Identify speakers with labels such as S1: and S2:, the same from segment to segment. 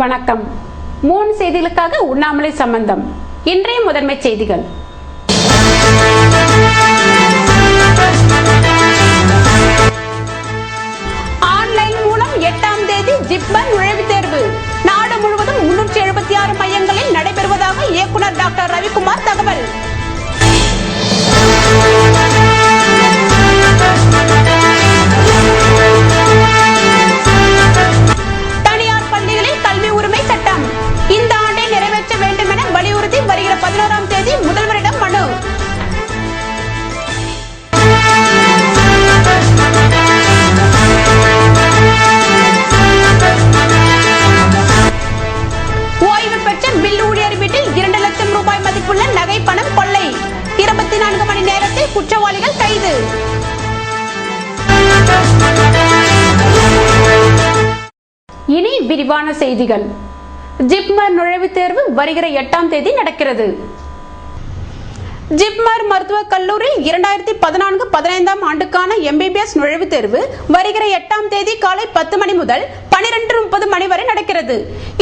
S1: வணக்கம். 3 செய்திகளுக்காக உண்ணாமலை சம்பந்தம். இன்றைய முதன்மை செய்திகள். ஆன்லைன் மூலம் 8ஆம் தேதி ஜிப்மர் நுழைவுத் தேர்வு. நாடு முழுவதும் 376 மையங்களில் நடைபெறுவதாக இயக்குனர் டாக்டர் ரவிக்குமார் தகவல். தனியார் பள்ளிகளில் கல்வி உரிமை சட்டம் இந்த ஆண்டை நிறைவேற்ற வேண்டும் என வலியுறுத்தி வருகிற 11ஆம் தேதி முதல்வரிடம் மனு. ஓய்வு பெற்ற மில் ஊழியர் வீட்டில் 2 லட்சம் ரூபாய் மதிப்புள்ள நகை பணம் கொள்ளை. 24 மணி நேரத்தில் குற்றவாளிகள் கைது. இனி விரிவான செய்திகள். ஜிப்மர் நுழைவுத் தேர்வு வருகிற 8ஆம் தேதி நடக்கிறது. ஜிப்மர் மருத்துவக் கல்லூரியில் 2014-15 ஆண்டுக்கான MBBS நுழைவுத் தேர்வு வருகிற 8ஆம் தேதி காலை 10 மணி முதல் 12:30 மணி வரை நடக்கிறது.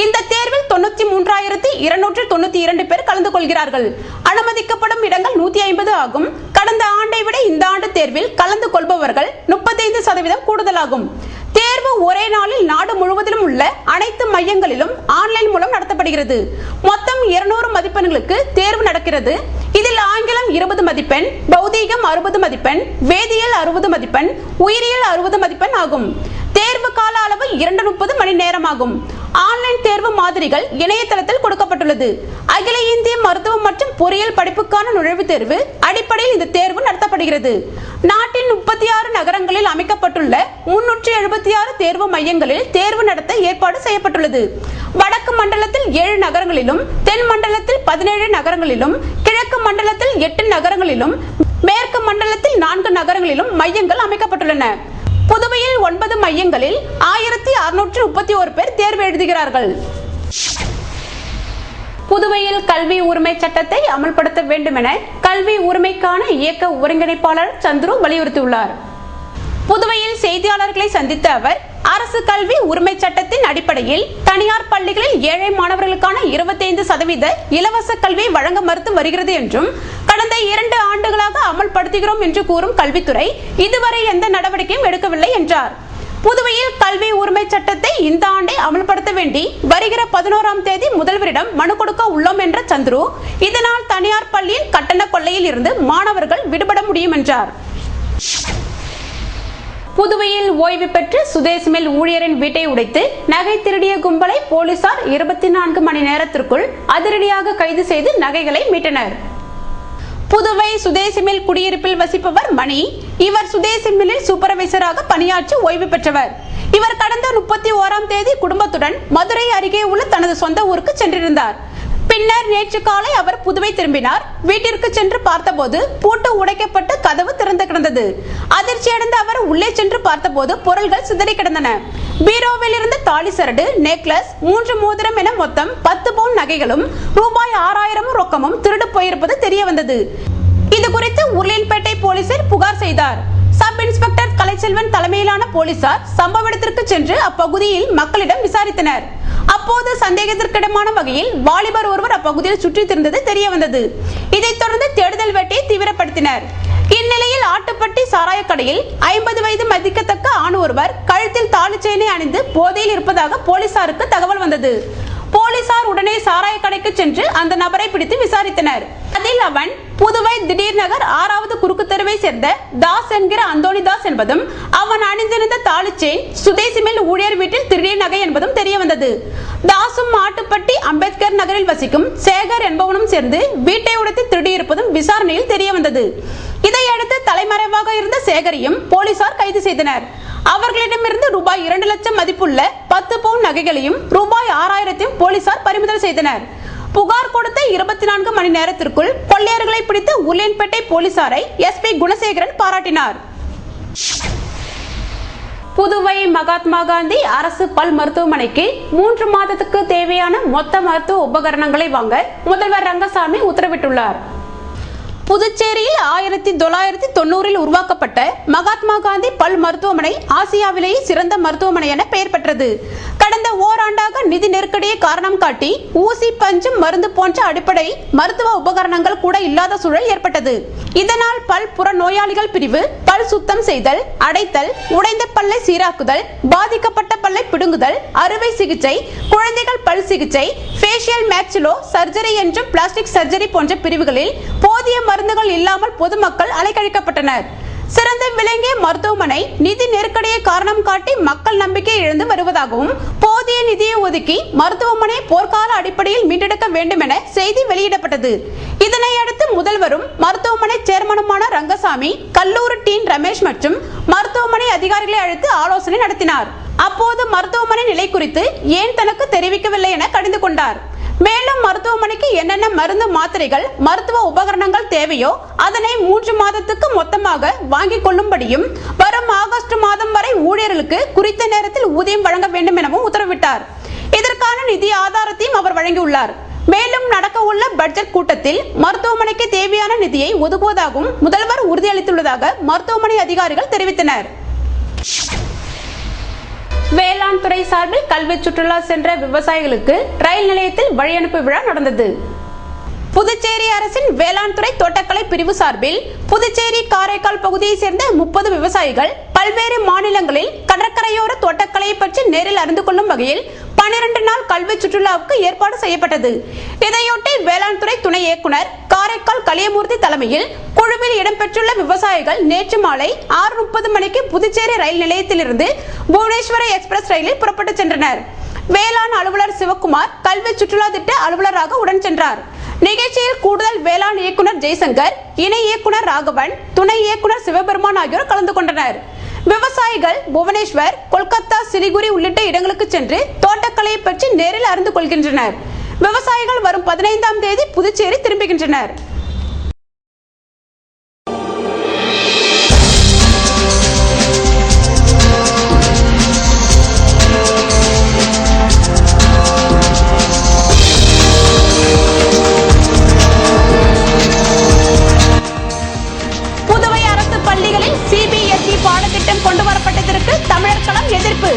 S1: இந்த தேர்வில் 93,292 பேர் கலந்து கொள்கிறார்கள். அனுமதிக்கப்படும் இடங்கள் 150 ஆகும். கடந்த ஆண்டை விட இந்த ஆண்டு தேர்வில் கலந்து கொள்பவர்கள் 35% கூடுதலாகும். தேர்வு ஒரே நாளில் நாடு முழுவதிலும் உள்ள அனைத்து மையங்களிலும் ஆன்லைன் மூலம் நடத்தப்படுகிறது. மொத்தம் 200 மதிப்பெண்களுக்கு தேர்வு நடக்கிறது. இதில் ஆங்கிலம் 20 மதிப்பெண், பௌதீகம் 60 மதிப்பெண், வேதியியல் 60 மதிப்பெண், உயிரியல் 60 மதிப்பெண் ஆகும். தேர்வு கால அளவு 230 மணி நேரமாகும். ஆன்லைன் தேர்வு மாதிரிகள் இணையதளத்தில் கொடுக்கப்பட்டுள்ளது. அகில இந்திய மருத்துவம் மற்றும் பொறியியல் படிப்புக்கான நுழைவுத் தேர்வு அடிப்படையில் இந்த தேர்வு நடத்தப்படுகிறது. நாட்டின் 36 நகரங்களில் அமைக்கப்பட்டுள்ள 376 தேர்வு மையங்களில் தேர்வு நடத்த ஏற்பாடு செய்யப்பட்டுள்ளது. வடக்கு மண்டலத்தில் 7 நகரங்களிலும், தென் மண்டலத்தில் 17 நகரங்களிலும், கிழக்கு மண்டலத்தில் 8 நகரங்களிலும், மேற்கு மண்டலத்தில் 4 நகரங்களிலும் மையங்கள் அமைக்கப்பட்டுள்ளன. புதுவையில் 9 மையங்களில் 1631 பேர் தேர்வு எழுதுகிறார்கள். புதுவையில் கல்வி உரிமை சட்டத்தை அமல்படுத்த வேண்டும் என கல்வி உரிமைக்கான இயக்க ஒருங்கிணைப்பாளர் சந்துரு வலியுறுத்தியுள்ளார். புதுவையில் செய்தியாளர்களை சந்தித்த அவர், அரசு கல்வி உரிமை சட்டத்தின் அடிப்படையில் தனியார் பள்ளிகளில் ஏழை மாணவர்களுக்கான 25% இலவச கல்வி வழங்க மறுத்து வருகிறது என்றும், கடந்த 2 ஆண்டுகளாக அமல்படுத்துகிறோம் என்று கூறும் கல்வித்துறை இதுவரை எந்த நடவடிக்கையும் எடுக்கவில்லை என்றார். புதுவையில் கல்வி உரிமை சட்டத்தை இந்த ஆண்டை அமல்படுத்த வேண்டி வருகிற 11ஆம் தேதி முதல்வரிடம் மனு கொடுக்க உள்ளோம் என்ற சந்துரு, இதனால் தனியார் பள்ளியின் கட்டண கொள்ளையில் இருந்து மாணவர்கள் விடுபட முடியும் என்றார். புதுவையில் ஓய்வு பெற்று சுதேசி மில் ஊழியரின் வீட்டை உடைத்து நகை திருடிய கும்பலை போலீசார் 24 மணி நேரத்திற்குள் அதிரடியாக கைது செய்து நகைகளை மீட்டனர். புதுவை சுதேசி மில் குடியிருப்பில் வசிப்பவர் மணி. இவர் சுதேசி மில்லில் சூப்பர்வைசராக பணியாற்றி ஓய்வு பெற்றவர். இவர் கடந்த 31ஆம் தேதி குடும்பத்துடன் மதுரை அருகே உள்ள தனது சொந்த ஊருக்கு சென்றிருந்தார். பின்னர் நேற்று காலை அவர் புதுவை திரும்பினார். வீட்டிற்கு சென்று பார்த்தபோது பூட்டு உடைக்கப்பட்டு கதவு திறந்து கிடந்தது. அதிர்ச்சியடைந்த அவர் உள்ளே சென்று பார்த்தபோது பொருள்கள் சிதறி கிடந்தன. பீரோவில் இருந்து தாலி சரடு, நெக்லஸ், 3 மோதிரம் என மொத்தம் 10 பவுன் நகைகளும் ரூபாய் 6000 ரொக்கமும் திருடு போயிருப்பது தெரிய வந்தது. இது குறித்து உருளையன்பேட்டை போலீசில் புகார் செய்தார். சப் இன்ஸ்பெக்டர் கலைச்செல்வன் தலைமையிலான போலீசார் சம்பவ இடத்திற்கு சென்று அப்பகுதியில் மக்களிடம் விசாரித்தனர். அப்போது சந்தேகத்திற்கிடமான வகையில் வாலிபர் ஒருவர் அப்பகுதியில் சுற்றி திரிந்தது தெரிய வந்தது. இதைத் தொடர்ந்து தேடுதல் வேட்டையை தீவிரப்படுத்தினர். இந்நிலையில் ஆட்டுப்பட்டி சாராய கடையில் 50 வயது மதிக்கத்தக்க ஆண் ஒருவர் கழுத்தில் தாலி செயினை அணிந்து போதையில் இருப்பதாக போலீசாருக்கு தகவல் வந்தது. போலீசார் உடனே சாராய கடைக்கு சென்று அந்த நபரை பிடித்து விசாரித்தனர். அதில் அவன் புதுவை திடீர் நகர் 6வது குறுக்கு தெருவை சேர்ந்த தாஸ் என்கிற அந்தோணி தாஸ் என்பதும், அவன் அணிந்திருந்த தாலி செயின் சுதேசி மில் ஊழியர் வீட்டில் திருடிய நகை என்பதும் தெரிய வந்தது. தாசும் ஆட்டுப்பட்டி அம்பேத்கர் நகரில் வசிக்கும் சேகர் என்பவனும் சேர்ந்து வீட்டை உடைத்து திருடியிருப்பதும் விசாரணையில் தெரிய வந்தது. இதையடுத்து தலைமறைவாக இருந்த சேகரையும் போலீசார் கைது செய்தனர். அவர்களிடமிருந்து ரூபாய் 2 லட்சம் மதிப்புள்ள 10 பவுன் நகைகளையும் ரூபாய் 6000 போலீசார் பறிமுதல் செய்தனர். புகார் கொடுத்த 24 மணி நேரத்திற்குள் கொள்ளையர்களை பிடித்து உருளையன்பேட்டை போலீசாரை SP குணசேகரன் பாராட்டினார். புதுவை மகாத்மா காந்தி அரசு பல் மருத்துவமனைக்கு 3 மாதத்துக்கு தேவையான மொத்த மருத்துவ உபகரணங்களை வாங்க முதல்வர் ரங்கசாமி உத்தரவிட்டுள்ளார். புதுச்சேரியில் 1990 உருவாக்கப்பட்ட மகாத்மா காந்தி பல் மருத்துவமனை ஆசியாவிலேயே சிறந்த மருத்துவமனை என பெயர் பெற்றது. கடந்த ஓராண்டாக நிதி நெருக்கடியை காரணம் காட்டி ஊசி, பஞ்சு, மருந்து போன்ற அடிப்படை மருத்துவ உபகரணங்கள் கூட இல்லாத சூழல் ஏற்பட்டது. இதனால் பல் புற நோயாளிகள் பிரிவு, பல் சுத்தம் செய்தல், அடைத்தல், உடைந்த பல்லை சீராக்குதல், பாதிக்கப்பட்ட பல்லை பிடுங்குதல், அறுவை சிகிச்சை, குழந்தைகள் பல் சிகிச்சை, ஃபேஷியல் மேக்ஸிலோ சர்ஜரி என்றும் பிளாஸ்டிக் சர்ஜரி போன்ற பிரிவுகளில் போதிய மருந்துகள் இல்லாமல் பொதுமக்கள் அலைக்கழிக்கப்பட்டனர். சிறந்த விளங்கிய மருத்துவமனை நிதி நெருக்கடியை காரணம் காட்டி மக்கள் நம்பிக்கை இழந்து வருவதாகவும், போதிய நிதியை ஒதுக்கி மருத்துவமனையை போர்க்கால அடிப்படையில் மீட்டெடுக்க வேண்டும் என செய்தி வெளியிடப்பட்டது. இதனையடுத்து முதல்வரும் மருத்துவமனை சேர்மனுமான ரங்கசாமி கல்லூரி டீன் ரமேஷ் மற்றும் மருத்துவமனை அதிகாரிகளை அழைத்து ஆலோசனை நடத்தினார். அப்போது மருத்துவமனை நிலை குறித்து ஏன் தனக்கு தெரிவிக்கவில்லை என கடிந்து கொண்டார். மேலும் மருத்துவமனைக்கு என்னென்ன மருந்து, மாத்திரைகள், மருத்துவ உபகரணங்கள் தேவையோ அதனை 3 மாதத்துக்கு மொத்தமாக வாங்கிக் கொள்ளும்படியும், வரும் ஆகஸ்ட் மாதம் வரை ஊழியர்களுக்கு குறித்த நேரத்தில் ஊதியம் வழங்க வேண்டும் எனவும் உத்தரவிட்டார். இதற்கான நிதி ஆதாரத்தையும் அவர் வழங்கியுள்ளார். மேலும் நடக்க உள்ள பட்ஜெட் கூட்டத்தில் மருத்துவமனைக்கு தேவையான நிதியை ஒதுக்குவதாகவும் முதல்வர் உறுதியளித்துள்ளதாக மருத்துவமனை அதிகாரிகள் தெரிவித்தனர். வேளாண் துறை சார்பில் கல்வி சுற்றுலா சென்ற விவசாயிகளுக்கு ரயில் நிலையத்தில் வழியனுப்பு விழா நடந்தது. புதுச்சேரி அரசின் வேளாண் துறை தோட்டக்கலை பிரிவு சார்பில் புதுச்சேரி, காரைக்கால் பகுதியை சேர்ந்த 30 விவசாயிகள் பல்வேறு மாநிலங்களில் கடற்கரையோர தோட்டக்கலையை பற்றி நேரில் அறிந்து கொள்ளும் வகையில் 12 நாள் கல்வி சுற்றுலாவுக்கு ஏற்பாடு செய்யப்பட்டது. இதையொட்டி வேளாண் துறை துணை இயக்குனர் காரைக்கால் கலியமூர்த்தி தலைமையில் குழுவில் இடம்பெற்றுள்ள விவசாயிகள் நேற்று மாலை 6:30 மணிக்கு புதுச்சேரி ரயில் நிலையத்திலிருந்து புவனேஸ்வர எக்ஸ்பிரஸ் ரயிலில் புறப்பட்டு சென்றனர். வேளாண் அலுவலர் சிவக்குமார் கல்வி சுற்றுலா திட்ட அலுவலராக உடன் சென்றார். நிகழ்ச்சியில் கூடுதல் வேளாண் இயக்குனர் ஜெய்சங்கர், இணை இயக்குனர் ராகவன், துணை இயக்குனர் சிவபெருமான் ஆகியோர் கலந்து கொண்டனர். விவசாயிகள் புவனேஸ்வர், கொல்கத்தா, சிலிகுரி உள்ளிட்ட இடங்களுக்கு சென்று தோட்டக்கலையை பற்றி நேரில் அறிந்து கொள்கின்றனர். விவசாயிகள் வரும் 15ஆம் தேதி புதுச்சேரி திரும்புகின்றனர். கொண்டு வரப்பட்டதற்கு தமிழர் களம் எதிர்ப்பு.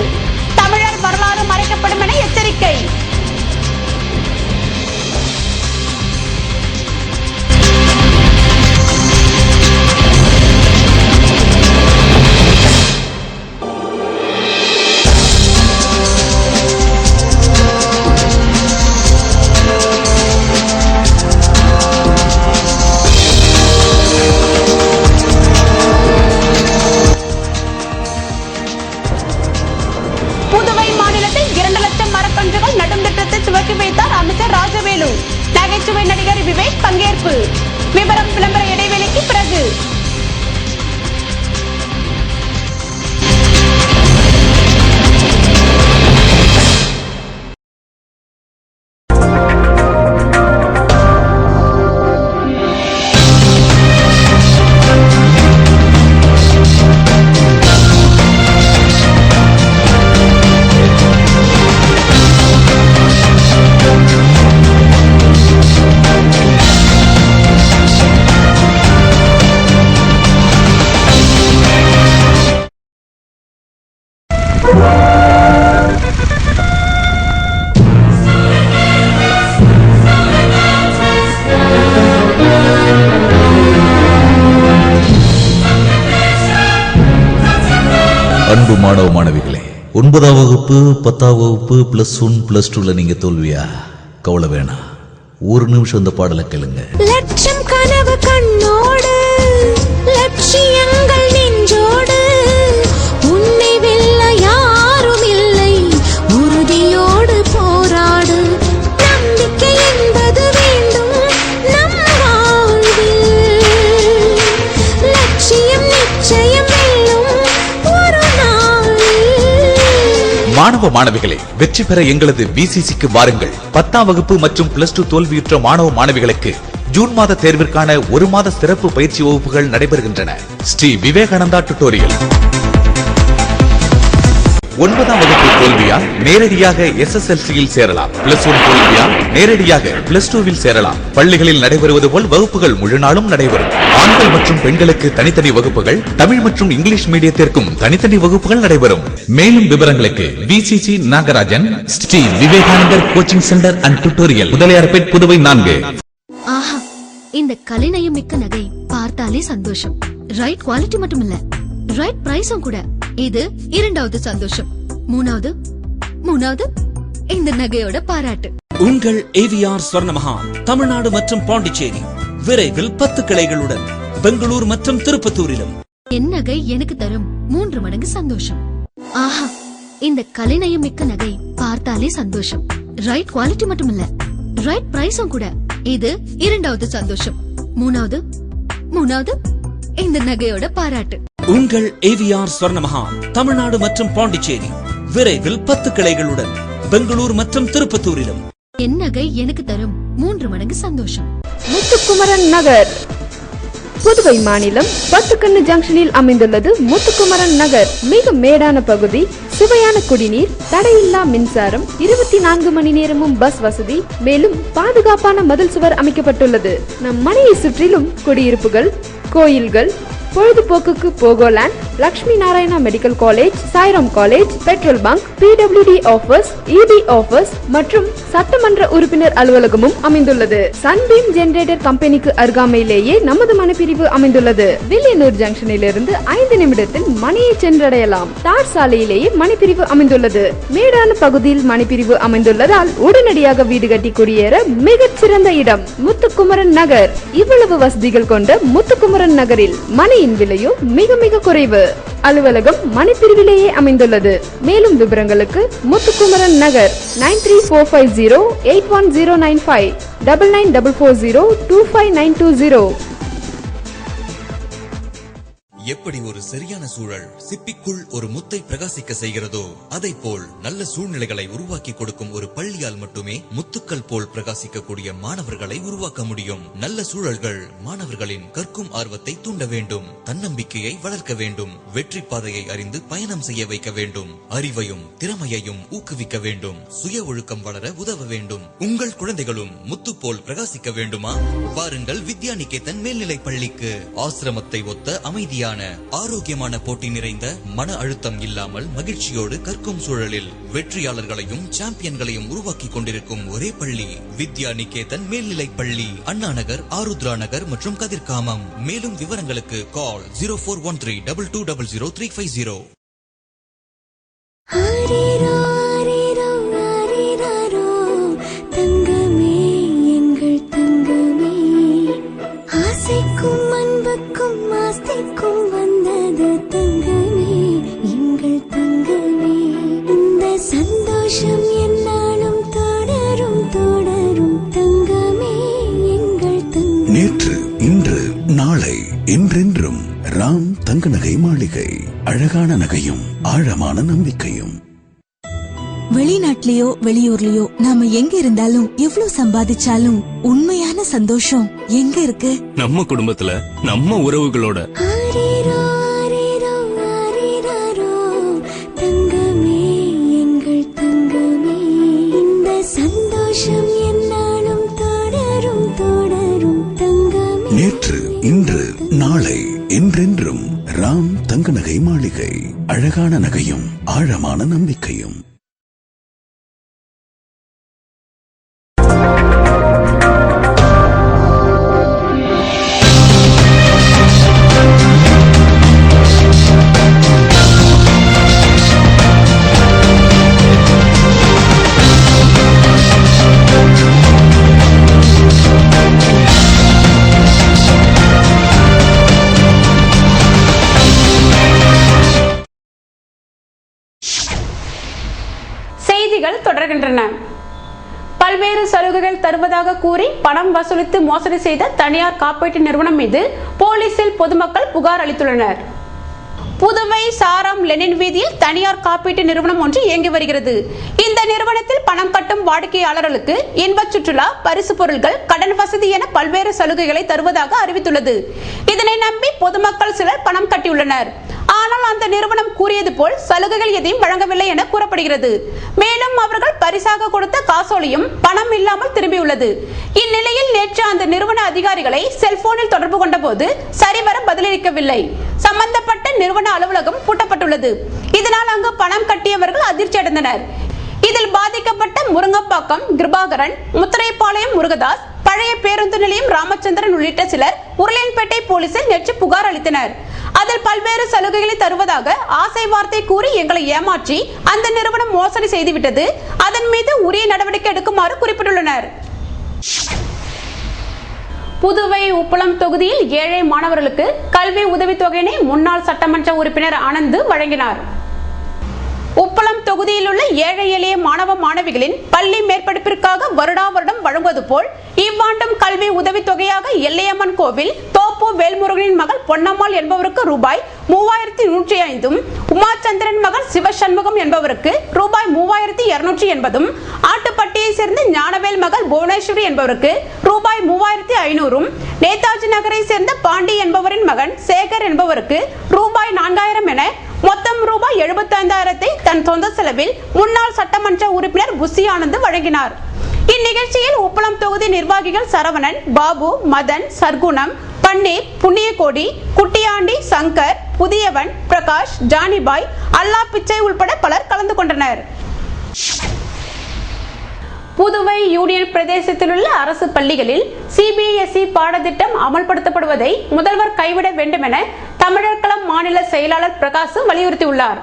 S1: தமிழர் வரலாறு மறைக்கப்படும் என எச்சரிக்கை. நடும் திட்டத்தை துவக்கி வைத்தார் அமைச்சர் ராஜவேலு. நகைச்சுவை நடிகர் விவேக் பங்கேற்பு. விவரம் விளம்பர இடைவேளைக்கு பிறகு.
S2: அன்பு மாணவ மாணவிகளே, 9ஆம் வகுப்பு 10ஆம் வகுப்பு +1 +2ல நீங்க தோல்வியா? கவலை வேணாம், ஒரு நிமிஷம் இந்த பாடலை கேளுங்க.
S3: லட்சம் கனவு கண்ணோடு, லட்சியங்கள் நெஞ்சோடு, உன்னை வெல்ல யாரும் இல்லை, உறுதியோடு போராடு. நம்பிக்கை என்பது வேண்டும் நம் வாழ்வில், லட்சியம் நிச்சயம் வெல்லும் ஒரு நாளில்.
S4: மாணவ மாணவிகளே, வெற்றி பெற எங்களது VCCக்கு வாருங்கள். 10ஆம் வகுப்பு மற்றும் +2 தோல்வியுற்ற மாணவ மாணவிகளுக்கு ஜூன் மாத தேர்விற்கான 1 மாத சிறப்பு பயிற்சி வகுப்புகள் நடைபெறுகின்றன. ஸ்ரீ விவேகானந்தா டியூட்டோரியல். 9ஆம் வகுப்பு தோல்வியா நேரடியாக SSLCயில் சேரலாம். +1 தோல்வியா நேரடியாக +2வில் சேரலாம். பள்ளிகளில் நடைபெறுவது போல் வகுப்புகள் முழு நாளும் நடைபெறும். ஆண்கள் மற்றும் பெண்களுக்கு தனித்தனி வகுப்புகள், தமிழ் மற்றும் இங்கிலீஷ் மீடியத்திற்கும் தனித்தனி வகுப்புகள் நடைபெறும். மேலும் விவரங்களுக்கு VCC Nagarajan, Sri Vivekanandar coaching centre and tutorial, Mudaliarpet, Puduvai 4.
S5: ஆஹா, இந்த கலைநயம் மிக்க நகை பார்த்தாலே சந்தோஷம். ரைட் குவாலிட்டி மட்டும் இல்ல, ரைட் பிரைஸும் கூட. இது 2வது சந்தோஷம். மூணாவது இந்த நகையோட பாராட்டு.
S6: உங்கள் AVR ஸ்வர்ணமஹா தமிழ்நாடு மற்றும் பாண்டிச்சேரி விரைவில் 10 கிளைகளுடன் பெங்களூர் மற்றும் திருப்பத்தூரிலும்.
S5: என் நகை எனக்கு தரும் 3 மடங்கு சந்தோஷம். ஆஹா, இந்த கலைநயம் மிக்க நகை பார்த்தாலே சந்தோஷம். ரைட் குவாலிட்டி மட்டும் இல்ல, ரைட் பிரைஸும் கூட. இது 2வது சந்தோஷம். மூணாவது இந்த நகையோட பாராட்டு.
S6: உங்கள் AVR ஸ்வர்ணமஹா தமிழ்நாடு மற்றும் பாண்டிச்சேரி விரைவில் 10 கிளைகளுடன் பெங்களூர் மற்றும் திருப்பத்தூரிலும்.
S5: என் நகை எனக்கு தரும் 3 மடங்கு சந்தோஷம்.
S7: முத்துக்குமரன் நகர், புதுவை மாநிலம் பத்துக்கண்ணு ஜங்ஷனில் அமைந்துள்ளது முத்துக்குமரன் நகர். மிக மேடான பகுதி, சுவையான குடிநீர், தடையில்லா மின்சாரம், 24 மணி நேரமும் பஸ் வசதி, மேலும் பாதுகாப்பான மதில் சுவர் அமைக்கப்பட்டுள்ளது. நம் மனையை சுற்றிலும் குடியிருப்புகள், கோயில்கள், பொழுதுபோக்குக்கு Pogoland, Lakshmi Narayana medical college, Sairam college, petrol bunk, PWD office, EB office மற்றும் சட்டமன்ற உறுப்பினர் அலுவலகமும் அமைந்துள்ளது. சன்பீம் ஜெனரேட்டர் கம்பெனிக்கு அருகாமையிலேயே நமது மனைப்பிரிவு அமைந்துள்ளது. வில்லியனூர் ஜங்ஷனில் இருந்து 5 நிமிடத்தில் மனையை சென்றடையலாம். தார் சாலையிலேயே மனைப்பிரிவு அமைந்துள்ளது. மேடான பகுதியில் மனைப்பிரிவு அமைந்துள்ளதால் உடனடியாக வீடு கட்டி குடியேற மிகச் சிறந்த இடம் முத்துக்குமரன் நகர். இவ்வளவு வசதிகள் கொண்ட முத்துக்குமரன் நகரில் மனையின் விலையோ மிக மிக குறைவு. அலுவலகம் மனைப்பிரிவிலேயே அமைந்துள்ளது. மேலும் விவரங்களுக்கு முத்துக்குமரன் நகர் 9345081095 9944025920.
S8: எப்படி ஒரு சரியான சூழல் சிப்பிக்குள் ஒரு முத்தை பிரகாசிக்க செய்கிறதோ, அதை போல் நல்ல சூழ்நிலைகளை உருவாக்கி கொடுக்கும் ஒரு பள்ளியால் மட்டுமே முத்துக்கள் போல் பிரகாசிக்கக்கூடிய மாணவர்களை உருவாக்க முடியும். நல்ல சூழல்கள் மாணவர்களின் கற்கும் ஆர்வத்தை தூண்ட வேண்டும், தன்னம்பிக்கையை வளர்க்க வேண்டும், வெற்றி பாதையை அறிந்து பயணம் செய்ய வைக்க வேண்டும், அறிவையும் திறமையையும் ஊக்குவிக்க வேண்டும், சுய ஒழுக்கம் வளர உதவ வேண்டும். உங்கள் குழந்தைகளும் முத்து போல் பிரகாசிக்க வேண்டுமா? வாருங்கள் வித்யா நிகேதன் மேல்நிலை பள்ளிக்கு. ஆசிரமத்தை ஒத்த அமைதியான ஆரோக்கியமான போட்டி நிறைந்த மன அழுத்தம் இல்லாமல் மகிழ்ச்சியோடு கற்கும் சூழலில் வெற்றியாளர்களையும் சாம்பியன்களையும் உருவாக்கி கொண்டிருக்கும் ஒரே பள்ளி வித்யா நிகேதன் மேல்நிலை பள்ளி, அண்ணா நகர், ஆருத்ரா நகர் மற்றும் கதிர்காமம். மேலும் விவரங்களுக்கு கால் 0413220350.
S3: தங்கமே எங்கள் தங்கமே, ஆசைக்கும் அன்புக்கும் ஆஸ்திக்கும் வந்தது தங்கமே எங்கள் தங்கமே. இந்த சந்தோஷம் என்னாலும் தொடரும் தொடரும் தங்கமே எங்கள் தங்கமே.
S9: நேற்று, இன்று, நாளை, என்றென்றும் ராம் தங்க நகை மாளிகை. அழகான நகையும் ஆழமான நம்பிக்கையும்.
S10: வெளிநாட்டிலேயோ வெளியூர்லயோ நாம எங்க இருந்தாலும் எவ்வளவு சம்பாதிச்சாலும் உண்மையான சந்தோஷம் எங்க இருக்கு?
S6: நம்ம குடும்பத்துல, நம்ம உறவுகளோட.
S3: ஆரிரோ ஆரிரோ ஆரிரோ தங்கமே எங்கள் தங்கமே. இந்த சந்தோஷம் என்னாலும் தொடரும் தொடரும் தங்கமே.
S9: நேற்று, இன்று, நாளை, என்றென்றும் ராம் தங்க நகை மாளிகை. அழகான நகையும் ஆழமான நம்பிக்கையும்.
S1: செய்திகள் தொடர்கின்றன. பல்வேறு சலுகைகள் தருவதாக கூறி பணம் வசூலித்து மோசடி செய்த தனியார் காப்பீட்டு நிறுவனம் மீது போலீசில் பொதுமக்கள் புகார் அளித்துள்ளனர். புதுவை சாரம் லெனின் வீதியில் தனியார் காப்பீட்டு நிறுவனம் ஒன்று இயங்கி வருகிறது. இந்த நிறுவனத்தில் பணம் கட்டும் வாடிக்கையாளர்களுக்கு இன்ப சுற்றுலா, பரிசு பொருட்கள், கடன் வசதி என பல்வேறு சலுகைகளை தருவதாக அறிவித்துள்ளது. இதனை நம்பி பொதுமக்கள் சிலர் பணம் கட்டியுள்ளனர். ஆனால் அந்த நிறுவனம் கூறியது போல் சலுகைகள் எதையும் வழங்கவில்லை என கூறப்படுகிறது. மேலும் அவர்கள் பரிசாக கொடுத்த காசோலையும் பணம் இல்லாமல் திரும்பியுள்ளது. இந்நிலையில் நேற்று அந்த நிறுவன அதிகாரிகளை செல்போனில் தொடர்பு கொண்ட போது சரிவர பதிலளிக்கவில்லை. சம்பந்தப்பட்ட நிறுவன அலுவலகம் பூட்டப்பட்டுள்ளது. இதனால் அங்கு பணம் கட்டியவர்கள் அதிர்ச்சி அடைந்தனர். இதில் பாதிக்கப்பட்ட முருங்கப்பாக்கம் கிருபாகரன், முத்திரைப்பாளையம் முருகதாஸ், பழைய பேருந்து நிலையம் ராமச்சந்திரன் உள்ளிட்ட சிலர் உருளையன்பேட்டை போலீசில் நேற்று புகார் அளித்தனர். அதில் பல்வேறு சலுகைகளை தருவதாக ஆசை வார்த்தை கூறி எங்களை ஏமாற்றி அந்த நிறுவனம் மோசடி செய்துவிட்டது. அதன் மீது உரிய நடவடிக்கை எடுக்குமாறு குறிப்பிட்டுள்ளனர். புதுவை உப்பளம் தொகுதியில் ஏழை மாணவர்களுக்கு கல்வி உதவித்தொகையினை முன்னாள் சட்டமன்ற உறுப்பினர் ஆனந்த் வழங்கினார். உப்பளம் தொகுதியில் உள்ள ஏழை எளிய மாணவ மாணவிகளின் பள்ளி மேற்படிப்பிற்காக வருடா வருடம் வழங்குவது போல் இவ்வாண்டும் கல்வி உதவித்தொகையாக எல்லையம்மன் கோவில் தோப்பு வேல்முருகனின் மகள் பொன்னம்மாள் என்பவருக்கு ரூபாய் 3105, உமாச்சந்திரன் மகள் சிவசண்முகம் என்பவருக்கு ரூபாய் 3280, ஆட்டுப்பட்டியை சேர்ந்த ஞானவேல் மகள் புவனேஸ்வரி என்பவருக்கு ரூபாய் 3500, நேதாஜி நகரை சேர்ந்த பாண்டி என்பவரின் மகன் சேகர் என்பவருக்கு ரூபாய் 4000 என மொத்தம் ரூபாய் 75,000 தன் சொந்த செலவில் முன்னாள் சட்டமன்ற உறுப்பினர் புசி ஆனந்த் வழங்கினார். இந்நிகழ்ச்சியில் உப்பளம் தொகுதி நிர்வாகிகள் சரவணன், பாபு, மதன், சர்க்குணம், பன்னீர், புண்ணியகோடி, குட்டியாண்டி, சங்கர், புதியவன், பிரகாஷ், ஜானிபாய், அல்லா பிச்சை உள்பட பலர் கலந்து கொண்டனர். புதுவை யூனியன் பிரதேசத்தில் உள்ள அரசு பள்ளிகளில் சிபிஎஸ்இ பாடத்திட்டம் அமல்படுத்தப்படுவதை முதல்வர் கைவிட வேண்டும் என தமிழர் களம் மாநில செயலாளர் பிரகாஷ் வலியுறுத்தியுள்ளார்.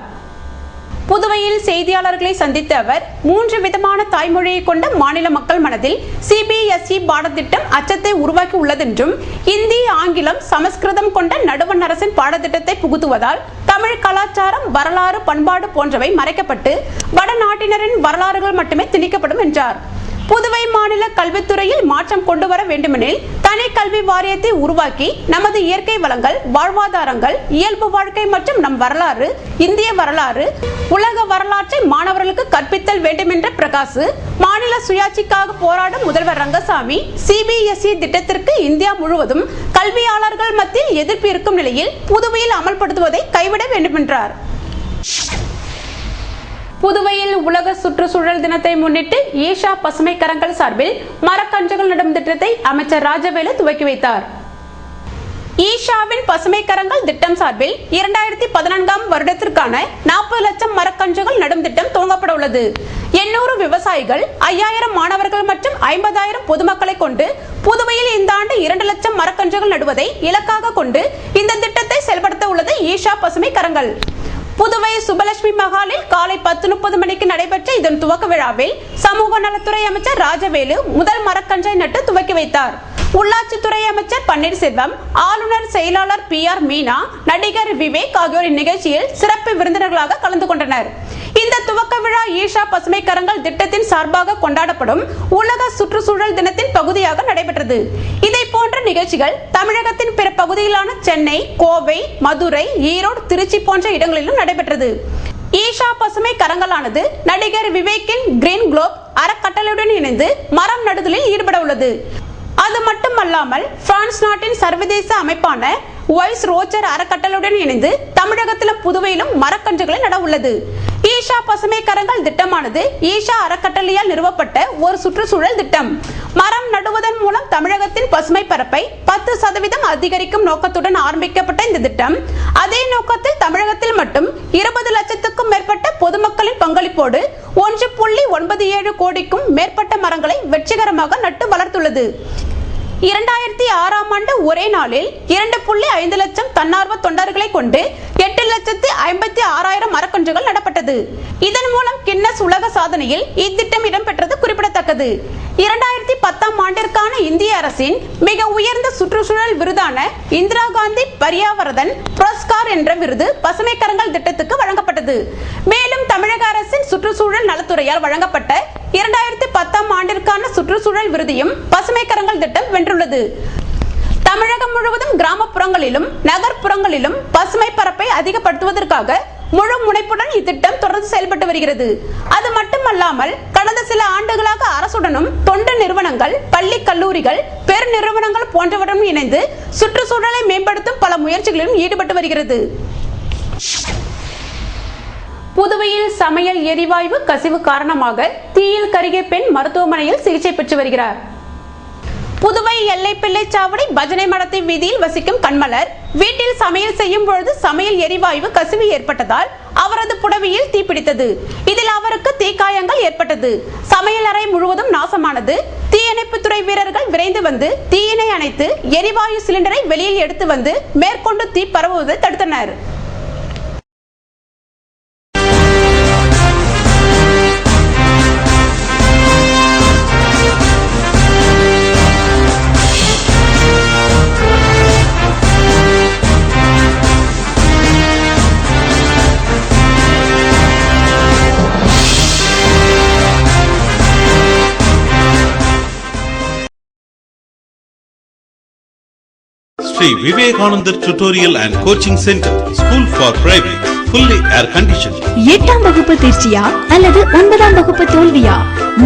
S1: புதுவையில் செய்தியாளர்களை சந்தித்த அவர் 3 விதமான தாய்மொழியை கொண்ட மாநில மக்கள் மனதில் சிபிஎஸ்இ பாடத்திட்டம் அச்சத்தை உருவாக்கி உள்ளதென்றும், இந்தி, ஆங்கிலம், சமஸ்கிருதம் கொண்ட நடுவண் அரசின் பாடத்திட்டத்தை புகுத்துவதால் தமிழ் கலாச்சாரம், வரலாறு, பண்பாடு போன்றவை மறைக்கப்பட்டு வடநாட்டினரின் வரலாறுகள் மட்டுமே திணிக்கப்படும் என்றார். புதுவை மாநில கல்வித்துறையில் மாற்றம் கொண்டு வர வேண்டுமெனில் தனி கல்வி வாரியத்தை உருவாக்கி நமது இயற்கை வளங்கள், வாழ்வாதாரங்கள், இயல்பு வாழ்க்கை மற்றும் நம் வரலாறு, இந்திய வரலாறு, உலக வரலாற்றை மாணவர்களுக்கு கற்பித்தல் வேண்டும் என்ற பிரகாஷ், மாநில சுயாட்சிக்காக போராடும் முதல்வர் ரங்கசாமி சிபிஎஸ்இ திட்டத்திற்கு இந்தியா முழுவதும் கல்வியாளர்கள் மத்தியில் எதிர்ப்பு இருக்கும் நிலையில் புதுவையில் அமல்படுத்துவதை கைவிட வேண்டும் என்றார். புதுவையில் உலக சுற்றுச்சூழல் தினத்தை முன்னிட்டு ஈஷா பசுமை கரங்கள் சார்பில் மரக்கன்றுகள் நடும் திட்டத்தை அமைச்சர் ராஜவேலு துவக்கி வைத்தார். ஈஷாவின் பசுமை கரங்கள் திட்டம் சார்பில் 2014ஆம் வருடத்திற்கான 40 லட்சம் மரக்கன்றுகள் நடும் திட்டம் துவங்கப்பட உள்ளது. 800 விவசாயிகள், 5000 மாணவர்கள் மற்றும் 50,000 பொதுமக்களை கொண்டு புதுவையில் இந்த ஆண்டு 2 லட்சம் மரக்கன்றுகள் நடுவதை இலக்காக கொண்டு இந்த திட்டத்தை செயல்படுத்த உள்ளது ஈஷா பசுமை கரங்கள். புதுவை சுபலட்சுமி மகாலில் காலை 10:30 மணிக்கு நடைபெற்ற இதன் துவக்க விழாவில் சமூக நலத்துறை அமைச்சர் ராஜவேலு முதல் மரக்கன்றை நட்டு துவக்கி வைத்தார். உள்ளாட்சித்துறை அமைச்சர் பன்னீர்செல்வம், ஆளுநர் செயலாளர் PR மீனா, நடிகர் விவேக் ஆகியோர் இந்நிகழ்ச்சியில் சிறப்பு விருந்தினர்களாக கலந்து கொண்டனர். இந்த துவக்க விழா ஈஷா பசுமை கரங்கள் திட்டத்தின் சார்பாக கொண்டாடப்படும் உலக சுற்றுச்சூழல் தினத்தின் பகுதியாக நடைபெற்றது. இதை போன்ற நிகழ்ச்சிகள் தமிழகத்தின் பிற பகுதிகளான சென்னை, கோவை, மதுரை, ஈரோடு, திருச்சி போன்ற இடங்களிலும் நடைபெற்றது. ஈஷா பசுமை கரங்களானது நடிகர் விவேக்கின் கிரீன் குளோப் அறக்கட்டளையுடன் இணைந்து மரம் நடுதலில் ஈடுபட உள்ளது. அது மட்டுமல்லாமல் பிரான்ஸ் நாட்டின் சர்வதேச அமைப்பான வைஸ் ரோச்சர் அறக்கட்டளையுடன் இணைந்து தமிழகத்திலும் புதுவையிலும் மரக்கன்றுகளை நட உள்ளது. ஈஷா பசுமை கரங்கள் திட்டமானது ஈஷா அறக்கட்டளையால் நிறுவப்பட்ட ஒரு சுற்றுச்சூழல் திட்டம். மரம் நடுவதன் மூலம் தமிழகத்தின் பசுமை பரப்பை 10% அதிகரிக்கும் நோக்கத்துடன் ஆரம்பிக்கப்பட்ட இந்த திட்டம் அதே நோக்கத்தில் தமிழகத்தில் மட்டும் 20 லட்சத்துக்கும் மேற்பட்ட பொதுமக்களின் பங்களிப்போடு 1.97 கோடிக்கும் மேற்பட்ட மரங்களை வெற்றிகரமாக நட்டு வளர்த்துள்ளது. 2006ஆம் ஆண்டு ஒரே நாளில் 2.5 லட்சம் தன்னார்வ தொண்டர்களை கொண்டு 8,56,000 மரக்கன்றுகள் நடப்பட்டது. இதன் மூலம் கின்னஸ் உலக சாதனையில் இத்திட்டம் இடம்பெற்றது குறிப்பிடத்தக்கது. 2010ஆம் ஆண்டிற்கான இந்திய அரசின் மிக உயர்ந்த சுற்றுச்சூழல் விருதான இந்திரா காந்தி பர்யாவரதன் புரஸ்கார் என்ற விருது பசுமை கரங்கள் திட்டத்துக்கு வழங்கப்பட்டது. மேலும் தமிழக அரசின் சுற்றுச்சூழல் நலத்துறையால் வழங்கப்பட்ட 2010ஆம் ஆண்டிற்கான சுற்றுச்சூழல் விருதையும் பசுமை கரங்கள் திட்டம் வென்றுள்ளது. தமிழகம் முழுவதும் கிராமப்புறங்களிலும் நகர்ப்புறங்களிலும் பசுமை பரப்பை அதிகப்படுத்துவதற்காக முழு முனைப்புடன் இத்திட்டம் தொடர்ந்து செயல்பட்டு வருகிறது. அது மட்டுமல்லாமல் கடந்த சில ஆண்டுகளாக அரசுடனும் தொண்டு நிறுவனங்கள், பள்ளி கல்லூரிகள், பெருநிறுவனங்கள் போன்றவற்றுடன் இணைந்து சுற்றுச்சூழலை மேம்படுத்தும் பல முயற்சிகளிலும் ஈடுபட்டு வருகிறது. புதுவையில் சமையல் எரிவாயு கசிவு காரணமாக தீயில் கருகிய பெண் மருத்துவமனையில் சிகிச்சை பெற்று வருகிறார். புதுவை எல்லைப்பிள்ளைச்சாவடி பஜனை மடத்தை வீதியில் வசிக்கும் கண்மலர் வீட்டில் சமையல் செய்யும் பொழுது சமையல் எரிவாயு கசிவு ஏற்பட்டதால் அவரது புடவையில் தீப்பிடித்தது. இதில் அவருக்கு தீக்காயங்கள் ஏற்பட்டது. சமையல் அறை முழுவதும் நாசமானது. தீயணைப்புத்துறை வீரர்கள் விரைந்து வந்து தீயினை அணைத்து எரிவாயு சிலிண்டரை வெளியில் எடுத்து வந்து மேற்கொண்டு தீ பரவுவதை தடுத்தனர்.
S11: Sri Vivekananda Tutorial and Coaching Center, School for Private, fully air conditioned.
S12: 8ஆம் வகுப்பு தேர்ச்சியா அல்லது 9ஆம் வகுப்பு தோல்வியா?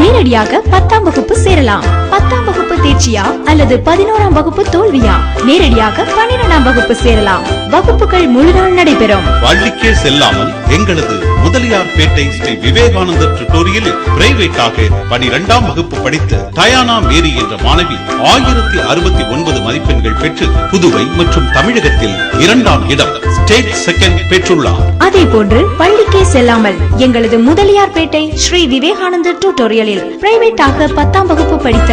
S12: நேரடியாக 10ஆம் வகுப்பு சேரலாம். 10ஆம் வகுப்பு தேர்ச்சியா அல்லது 11ஆம் வகுப்பு தோல்வியா? நேரடியாக 12ஆம் வகுப்பு சேரலாம். வகுப்புகள் முழுநாள் நடைபெறும்.
S11: பள்ளிக்கே செல்லாமல் எங்களது முதலியார்பேட்டை ஸ்ரீ விவேகானந்தர் டுட்டோரியலில் பிரைவேட்டாக 12ஆம் வகுப்பு படித்த டயானா மேரி என்ற மாணவி 1069 மதிப்பெண்கள் பெற்று புதுவை மற்றும் தமிழகத்தில் 2ஆம் இடம் ஸ்டேட் செகண்ட் பெற்றுள்ளார்.
S12: அதே போன்று பள்ளிக்கே செல்லாமல் எங்களது முதலியார்பேட்டை ஸ்ரீ விவேகானந்தர் டுட்டோரியலில் பிரைவேட்டாக 10ஆம் வகுப்பு படித்த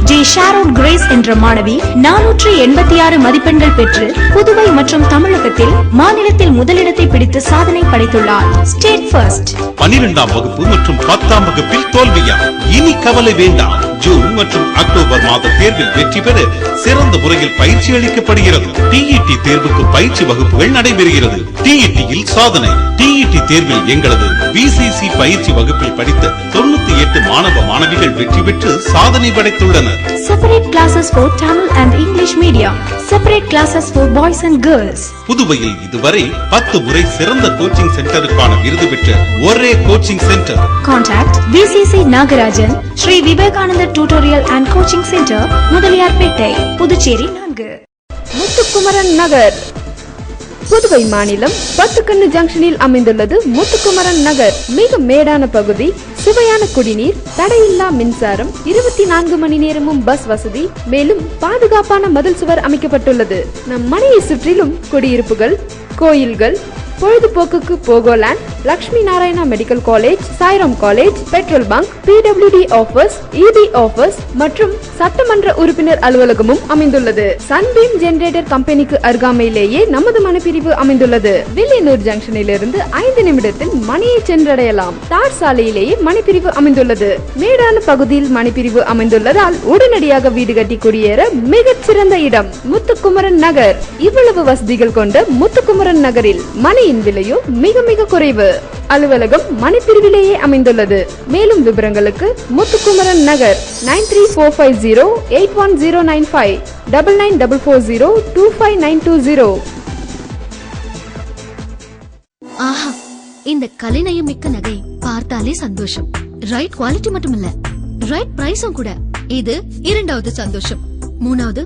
S12: ஜே ஷாரோன் கிரேஸ் என்ற மாணவி 486 மதிப்பெண்கள் பெற்று புதுவை மற்றும் தமிழகத்தில் மாநிலத்தில் முதலிடத்தை பிடித்து சாதனை படைத்துள்ளார். State first.
S11: 12ஆம் வகுப்பு மற்றும் 10ஆம் வகுப்பில் தோல்வியா? இனி கவலை வேண்டாம். ஜூன் மற்றும் அக்டோபர் மாத தேர்வில் வெற்றி பெற சிறந்த முறையில் பயிற்சி அளிக்கப்படுகிறது. டிஇடி தேர்வுக்கு பயிற்சி வகுப்புகள் நடைபெறுகிறது. டிஇடியில் சாதனை. டிஇடி தேர்வில் எங்களது பிசிசி பயிற்சி வகுப்பில் படித்த 98 மாணவ மாணவிகள் வெற்றி பெற்று சாதனை படைத்துள்ளனர்.
S12: Separate classes for Tamil and English medium. Separate classes for boys and girls.
S11: புதுவையில் இதுவரை 10 முறை சிறந்த கோச்சிங் சென்டருக்கான விருது பெற்ற ஒரே coaching centre.
S12: Contact VCC Nagarajan, Sri Vivekanandar tutorial and coaching centre, Mudaliarpet, Puducherry 4.
S7: Muthukumaran Nagar. Puduvai மாநிலம் பத்துக்கண்ணு ஜங்ஷனில் அமைந்துள்ளது முத்துக்குமரன் நகர். மிக மேடான பகுதி, சுவையான குடிநீர், தடையில்லா மின்சாரம், 24 மணி நேரமும் பஸ் வசதி, மேலும் பாதுகாப்பான மதில் சுவர் அமைக்கப்பட்டுள்ளது. நம் மனையை சுற்றிலும் குடியிருப்புகள், கோயில்கள், பொழுதுபோக்குக்கு Pogoland, Lakshmi Narayana medical college, Sairam college, petrol bunk, PWD office, EB office மற்றும் சட்டமன்ற உறுப்பினர் அலுவலகமும் அமைந்துள்ளது. சன்பீம் ஜெனரேட்டர் கம்பெனிக்கு அருகாமையிலேயே நமது மனைப்பிரிவு அமைந்துள்ளது. வில்லியனூர் ஜங்ஷனில் இருந்து 5 நிமிடத்தில் மணியை சென்றடையலாம். தார் சாலையிலேயே மனைப்பிரிவு அமைந்துள்ளது. மேடான பகுதியில் மனைப்பிரிவு அமைந்துள்ளதால் உடனடியாக வீடு கட்டி குடியேற மிகச் சிறந்த இடம் முத்துக்குமரன் நகர். இவ்வளவு வசதிகள் கொண்ட முத்துக்குமரன் நகரில் மனை விலையோ மிக மிக குறைவு. அலுவலகம் மணிப்பிரிவிலேயே அமைந்துள்ளது. மேலும் விவரங்களுக்கு முத்துக்குமரன் நகர் 9345081095 9944025920.
S5: ஆஹா, இந்த கலைநயம் மிக்க நகை பார்த்தாலே சந்தோஷம். ரைட் குவாலிட்டி மட்டுமில்ல, ரைட் பிரைஸும் கூட. இது 2வது சந்தோஷம். மூணாவது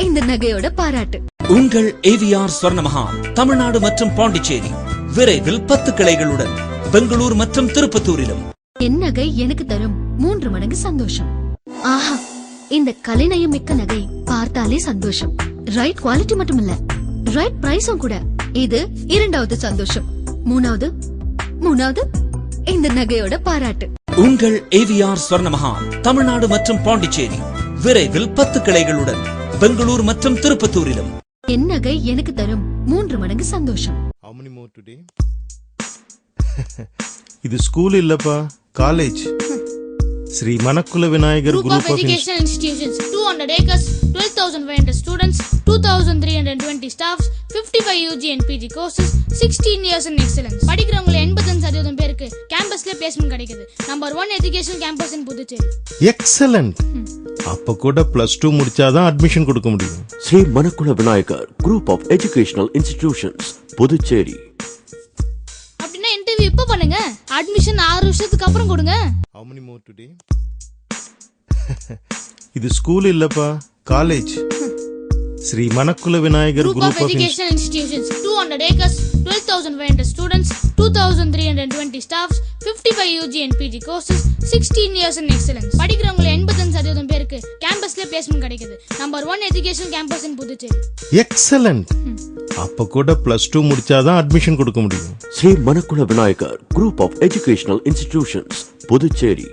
S5: இந்த நகையோட பாராட்டு.
S6: உங்கள் ஏவிஆர் ஸ்வர்ணமஹால் தமிழ்நாடு மற்றும் பாண்டிச்சேரி விரைவில் 10 கிளைகளுடன் பெங்களூர் மற்றும் திருப்பத்தூரிலும்.
S5: என் நகை எனக்கு தரும் 3 மடங்கு சந்தோஷம். ஆஹா, இந்த கலைநயம் மிக்க நகை பார்த்தாலே சந்தோஷம். ரைட் குவாலிட்டி மட்டுமில்ல, ரைட் பிரைஸும் கூட. இது 2வது சந்தோஷம். மூணாவது இந்த நகையோட பாராட்டு.
S6: உங்கள் ஏவிஆர் ஸ்வர்ணமஹால் தமிழ்நாடு மற்றும் பாண்டிச்சேரி விரைவில் 10 கிளைகளுடன் பெங்களூர் மற்றும் திருப்பத்தூரிலும்.
S5: என் நகை எனக்கு தரும் 3 மடங்கு சந்தோஷம்.
S13: இது ஸ்கூல் இல்லப்பா, college. Sri Manakula Vinayagar
S14: Group of Educational Institutions, 200 acres, 12,500 students, 2,320 staffs, 55 UG and PG courses, 16 years in excellence. படிக்கிறவங்க 85% பேருக்கு கேம்பஸ்ல பிளேஸ்மென்ட் கிடைக்குது. Number 1 education campus in Puducherry.
S13: Excellent. அப்ப கூட +2 முடிச்சாதான் அட்மிஷன் கொடுக்க முடியும்.
S15: Sri Manakula Vinayagar group of educational institutions, Puducherry.
S14: அப்படின்னா இன்டர்வியூ இப்ப பண்ணுங்க, அட்மிஷன் 6 வருஷத்துக்கு அப்புறம் கொடுங்க.
S13: How many more today? இது ஸ்கூல் இல்லப்பா, college. Sri Manakula Vinayagar
S14: Group of Educational Institutions, 200 acres, 12,500 students, 2320 staffs, 55 UG and PG courses, 16 years in excellence. படிக்கிறவங்க 85% பேருக்கு கேம்பஸ்ல பிளேஸ்மெண்ட் கிடைக்குது. Number 1 education campus in Puducherry.
S13: Excellent. அப்ப கூட +2 முடிச்சாதான் அட்மிஷன் கொடுக்க முடியும்.
S15: Sri Manakula Vinayagar group of educational institutions Puducherry.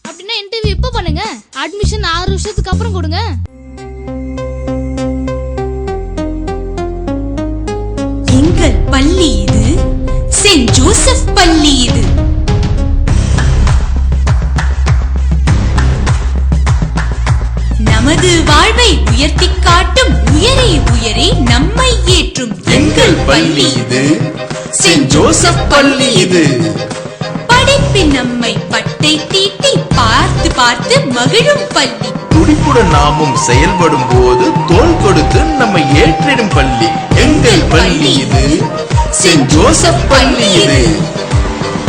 S14: அப்படின்னா இன்டர்வியூ இப்ப பண்ணுங்க. அட்மிஷன் 6 வருஷத்துக்கு அப்புறம் கொடுங்க.
S10: எங்கள் பள்ளி இது, செயின்ட் ஜோசப் பள்ளி இது. நமது வாழ்வை உயர்த்தி காட்டும் உயரே உயரே நம்மை ஏற்றும் எங்கள் பள்ளி இது, செயின்ட் ஜோசப் பள்ளி இது. படிப்பின் நம்மை பட்டை தீட்டி பார்த்து பார்த்து மகிழும் பள்ளி.
S16: துடிப்புடன் நாமும் செயல்படும் போது தோள் கொடுத்து நம்மை ஏற்றிடும் பள்ளி. எங்கள் பள்ளி இது, செயின்ட் ஜோசப் பள்ளி இது.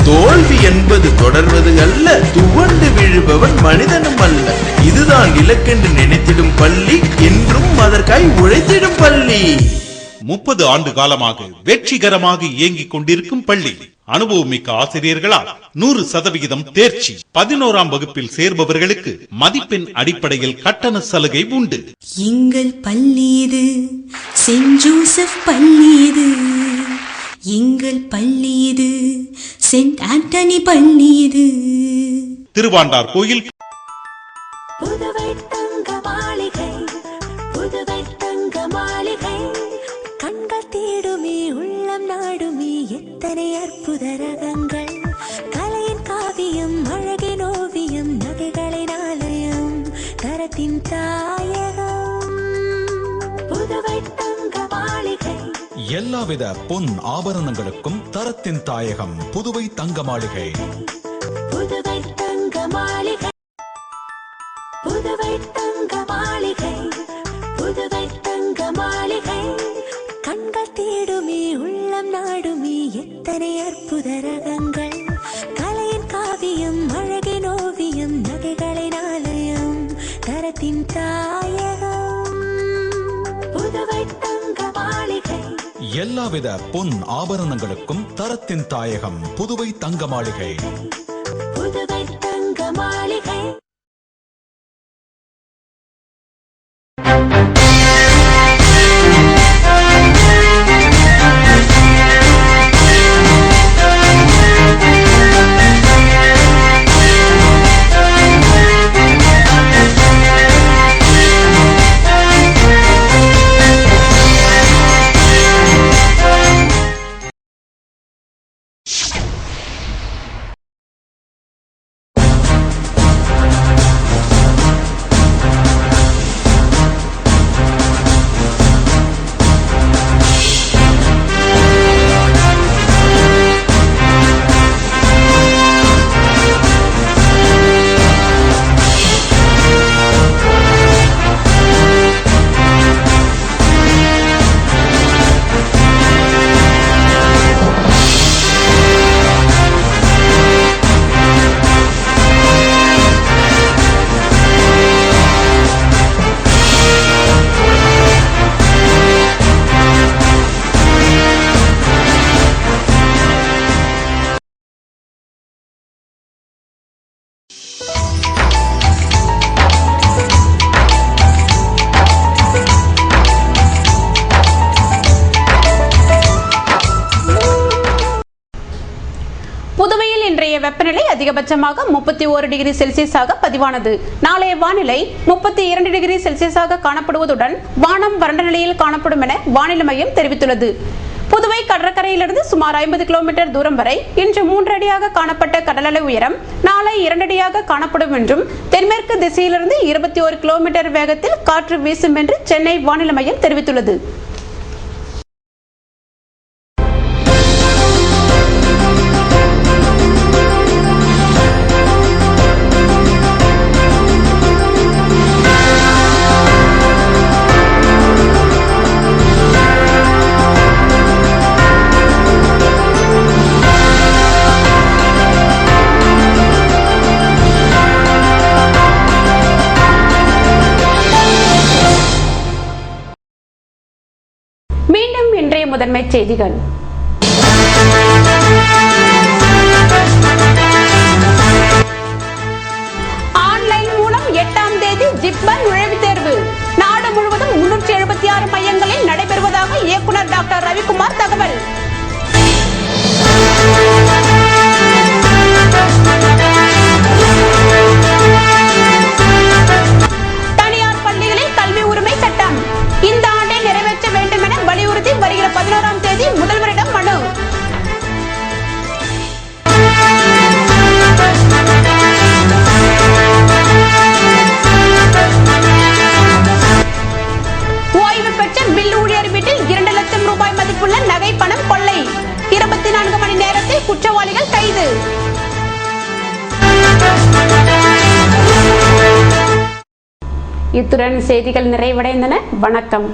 S16: தோல்வி என்பது தொடர்வது அல்ல, துவண்டு விழுபவன் மனிதனும் அல்ல. இதுதான் இலக்கென்று நினைத்திடும் பள்ளி, என்றும் அதற்காய் உழைத்திடும் பள்ளி.
S11: 30 ஆண்டு காலமாக வெற்றிகரமாக இயங்கிக் கொண்டிருக்கும் பள்ளி. அனுபவமிக்க ஆசிரியர்களால் 100% தேர்ச்சி. 11ஆம் வகுப்பில் சேர்பவர்களுக்கு மதிப்பெண் அடிப்படையில் கட்டண சலுகை உண்டு.
S10: எங்கள் பள்ளி இது, செயின்ட் ஜோசப் பள்ளி இது. எங்கள் பள்ளி இது, செயின்ட் ஆண்டனி பள்ளி இது.
S11: திருவாண்டார் கோயில்
S3: புதுவை தங்க மாளிகை, புதுவை தங்க மாளிகை. கண்கள் தேடுமே உள்ளம் நாடுமே எத்தனை அற்புத ரகங்கள். கலையின் காவியம் அழகின் ஓவியம் நகைகளின் ஆலயம் கரத்தின் தாயகம். புதுவை தங்க மாளிகை.
S17: எல்லாவித பொன் ஆபரணங்களுக்கும் தரத்தின் தாயகம் புதுவை தங்க மாளிகை.
S3: புதுவை தங்க மாளிகை, புதுவை தங்க மாளிகை, புதுவை தங்க மாளிகை. கண்கள் தேடுமே உள்ளம் நாடுமே எத்தனை அற்புத ரகங்கள். கலையின் காவியம் அழகின் ஓவியம் நகைகளின் ஆலயம் தரத்தின் தாயகம். புதுவை தங்க மாளிகை.
S17: எல்லாவித பொன் ஆபரணங்களுக்கும் தரத்தின் தாயகம் புதுவை தங்க மாளிகை.
S3: புதுவை தங்க மாளிகை.
S1: புதுவையில் இன்றைய வெப்பநிலை அதிகபட்சமாக 31 டிகிரி செல்சியஸாக பதிவானது. நாளைய வானிலை 32 டிகிரி செல்சியஸாக காணப்படுவதுடன் வானம் வறண்ட நிலையில் காணப்படும் என வானிலை மையம் தெரிவித்துள்ளது. புதுவை கடற்கரையிலிருந்து சுமார் 50 கிலோமீட்டர் தூரம் வரை இன்று 3 அடியாக காணப்பட்ட கடலலை உயரம் நாளை 2 அடியாக காணப்படும் என்றும் தென்மேற்கு திசையிலிருந்து 21 கிலோமீட்டர் வேகத்தில் காற்று வீசும் என்று சென்னை வானிலை மையம் தெரிவித்துள்ளது. முதன்மை செய்திகள். தேதி ஜிப்மர் நுழைவுத் தேர்வு நாடு முழுவதும் 376 மையங்களில் நடைபெறுவதாக இயக்குனர் டாக்டர் ரவிக்குமார் தகவல். தனியார் பள்ளிகளில் கல்வி உரிமை சட்டம் இந்த ஆண்டை நிறைவேற்ற வேண்டும் என வலியுறுத்தி வருகிற 11ஆம் தேதி முதல்வரிடம் மனு. ஓய்வு பெற்ற மில் ஊழியர் வீட்டில் 2 லட்சம் ரூபாய் மதிப்புள்ள நகை பணம் கொள்ளை 24 மணி நேரத்தில் குற்றவாளிகள் கைது. இத்துடன் செய்திகள் நிறைவடைந்தன. வணக்கம்.